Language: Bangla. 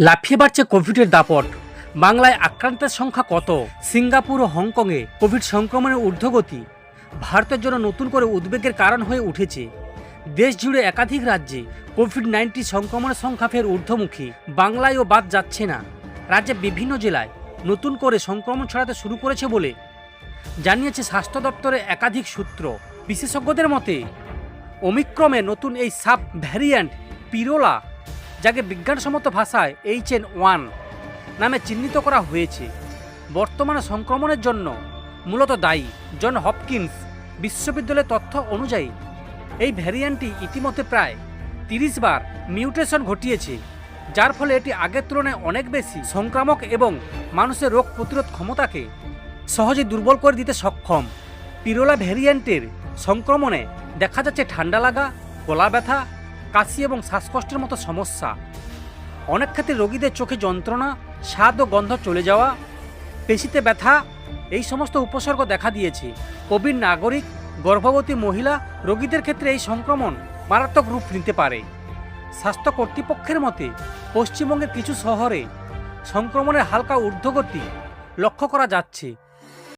লাফিয়ে বাড়ছে কোভিডের দাপট। বাংলায় আক্রান্তের সংখ্যা কত? সিঙ্গাপুর ও হংকংয়ে কোভিড সংক্রমণের ঊর্ধ্বগতি ভারতের জন্য নতুন করে উদ্বেগের কারণ হয়ে উঠেছে। দেশ জুড়ে একাধিক রাজ্যে কোভিড-19 সংক্রমণের সংখ্যা ফের ঊর্ধ্বমুখী। বাংলায়ও বাদ যাচ্ছে না। রাজ্যের বিভিন্ন জেলায় নতুন করে সংক্রমণ ছড়াতে শুরু করেছে বলে জানিয়েছে স্বাস্থ্য দপ্তরের একাধিক সূত্র। বিশেষজ্ঞদের মতে ওমিক্রনের নতুন এই সাব ভ্যারিয়েন্ট পিরোলা, যাকে বিজ্ঞানসম্মত ভাষায় HN1 নামে চিহ্নিত করা হয়েছে, বর্তমানে সংক্রমণের জন্য মূলত দায়ী। জন হপকিন্স বিশ্ববিদ্যালয়ের তথ্য অনুযায়ী এই ভ্যারিয়েন্টটি ইতিমধ্যে প্রায় 30 বার মিউটেশন ঘটিয়েছে, যার ফলে এটি আগের তুলনায় অনেক বেশি সংক্রামক এবং মানুষের রোগ প্রতিরোধ ক্ষমতাকে সহজে দুর্বল করে দিতে সক্ষম। পিরোলা ভ্যারিয়েন্টের সংক্রমণে দেখা যাচ্ছে ঠান্ডা লাগা, গলা ব্যথা, কাশি এবং শ্বাসকষ্টের মতো সমস্যা। অনেক ক্ষেত্রে রোগীদের চোখে যন্ত্রণা, স্বাদ ও গন্ধ চলে যাওয়া, পেশিতে ব্যথা, এই সমস্ত উপসর্গ দেখা দিয়েছে। প্রবীণ নাগরিক, গর্ভবতী মহিলা রোগীদের ক্ষেত্রে এই সংক্রমণ মারাত্মক রূপ নিতে পারে। স্বাস্থ্য কর্তৃপক্ষের মতে পশ্চিমবঙ্গের কিছু শহরে সংক্রমণের হালকা ঊর্ধ্বগতি লক্ষ্য করা যাচ্ছে।